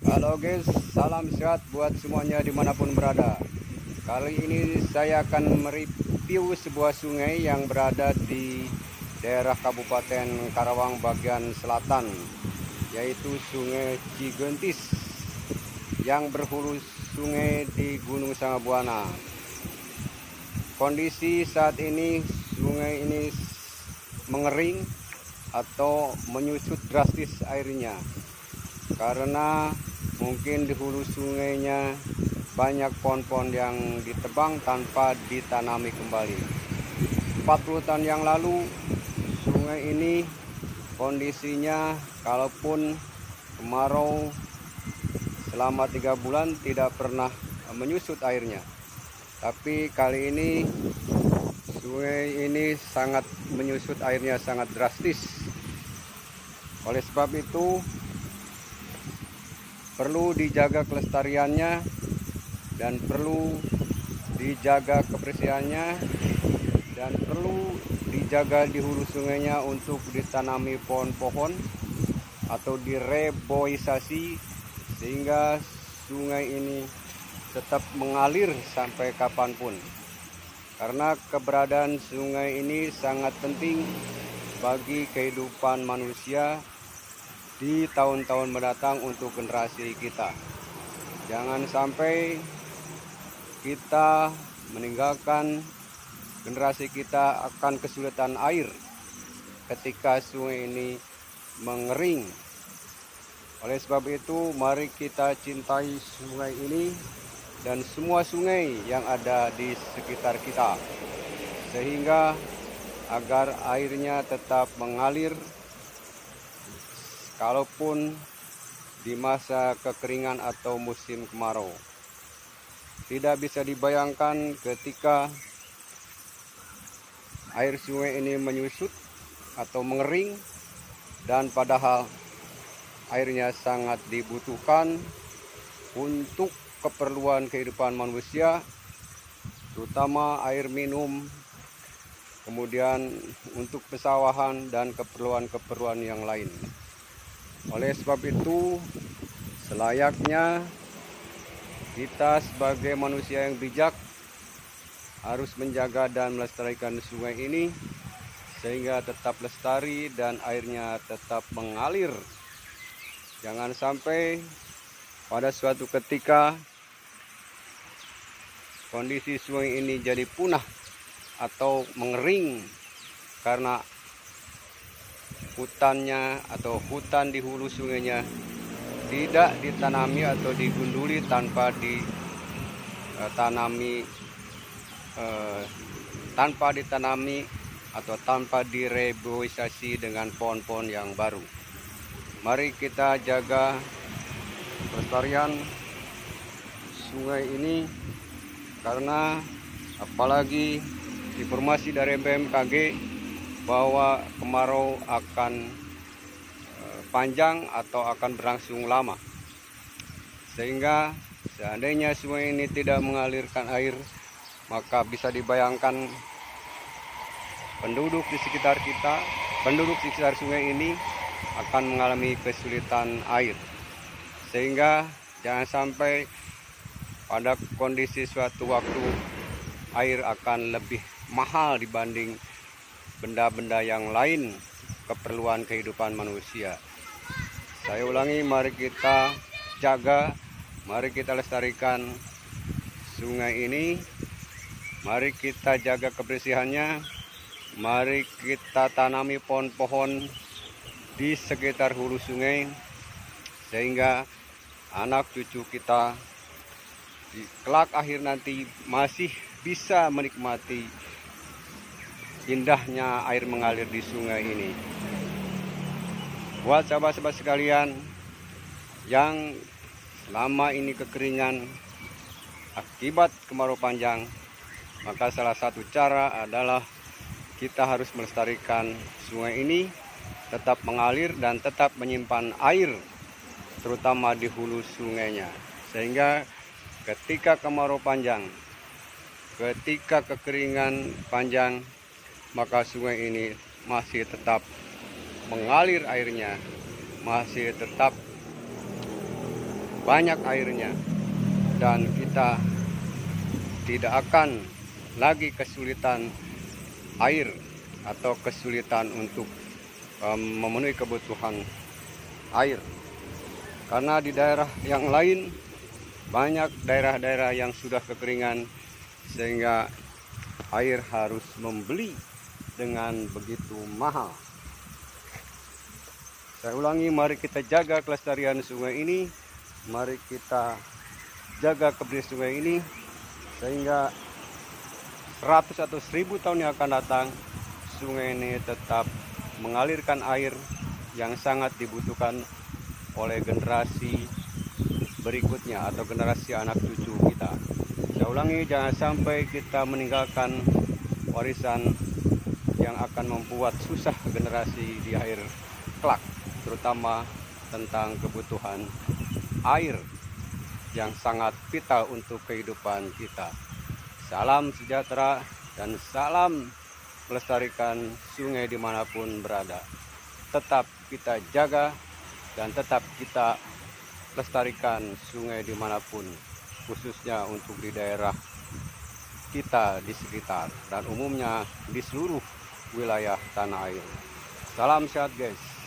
Halo guys, salam sehat buat semuanya dimanapun berada. Kali ini saya akan mereview sebuah sungai yang berada di daerah Kabupaten Karawang bagian selatan, yaitu Sungai Cigentis yang berhulu sungai di Gunung Sangabuana. Kondisi saat ini sungai ini mengering atau menyusut drastis airnya, karena mungkin di hulu sungainya banyak pohon-pohon yang ditebang tanpa ditanami kembali. 40 tahun yang lalu sungai ini kondisinya kalaupun kemarau selama 3 bulan tidak pernah menyusut airnya. Tapi kali ini sungai ini sangat menyusut airnya, sangat drastis. Oleh sebab itu perlu dijaga kelestariannya dan perlu dijaga kebersihannya dan perlu dijaga di hulu sungainya untuk ditanami pohon-pohon atau direboisasi sehingga sungai ini tetap mengalir sampai kapanpun, karena keberadaan sungai ini sangat penting bagi kehidupan manusia di tahun-tahun mendatang untuk generasi kita. Jangan sampai kita meninggalkan generasi kita akan kesulitan air ketika sungai ini mengering. Oleh sebab itu, mari kita cintai sungai ini dan semua sungai yang ada di sekitar kita, sehingga agar airnya tetap mengalir kalaupun di masa kekeringan atau musim kemarau. Tidak bisa dibayangkan ketika air sungai ini menyusut atau mengering, dan padahal airnya sangat dibutuhkan untuk keperluan kehidupan manusia, terutama air minum, kemudian untuk pesawahan dan keperluan-keperluan yang lain. Oleh sebab itu, selayaknya kita sebagai manusia yang bijak harus menjaga dan melestarikan sungai ini sehingga tetap lestari dan airnya tetap mengalir. Jangan sampai pada suatu ketika kondisi sungai ini jadi punah atau mengering karena hutannya atau hutan di hulu sungainya tidak ditanami atau digunduli tanpa ditanami atau tanpa direboisasi dengan pohon-pohon yang baru. Mari kita jaga pelestarian sungai ini, karena apalagi informasi dari BMKG bahwa kemarau akan panjang atau akan berlangsung lama, sehingga seandainya sungai ini tidak mengalirkan air, maka bisa dibayangkan penduduk di sekitar kita, penduduk di sekitar sungai ini akan mengalami kesulitan air, sehingga jangan sampai pada kondisi suatu waktu air akan lebih mahal dibanding benda-benda yang lain keperluan kehidupan manusia. Saya ulangi, mari kita jaga, mari kita lestarikan sungai ini, mari kita jaga kebersihannya, mari kita tanami pohon-pohon di sekitar hulu sungai sehingga anak cucu kita di kelak akhir nanti masih bisa menikmati indahnya air mengalir di sungai ini. Buat sahabat-sahabat sekalian yang selama ini kekeringan akibat kemarau panjang, maka salah satu cara adalah kita harus melestarikan sungai ini tetap mengalir dan tetap menyimpan air, terutama di hulu sungainya, sehingga ketika kemarau panjang, ketika kekeringan panjang, maka sungai ini masih tetap mengalir airnya, masih tetap banyak airnya, dan kita tidak akan lagi kesulitan air atau kesulitan untuk memenuhi kebutuhan air. Karena di daerah yang lain banyak daerah-daerah yang sudah kekeringan sehingga air harus membeli dengan begitu mahal. Saya ulangi, mari kita jaga kelestarian sungai ini, mari kita jaga kebersihan sungai ini sehingga 100 atau 1000 tahun yang akan datang sungai ini tetap mengalirkan air yang sangat dibutuhkan oleh generasi berikutnya atau generasi anak cucu kita. Saya ulangi, jangan sampai kita meninggalkan warisan yang akan membuat susah generasi di akhir kelak, terutama tentang kebutuhan air yang sangat vital untuk kehidupan kita. Salam sejahtera dan salam melestarikan sungai dimanapun berada. Tetap kita jaga dan tetap kita lestarikan sungai dimanapun, khususnya untuk di daerah kita di sekitar dan umumnya di seluruh wilayah tanah air. Salam sehat guys.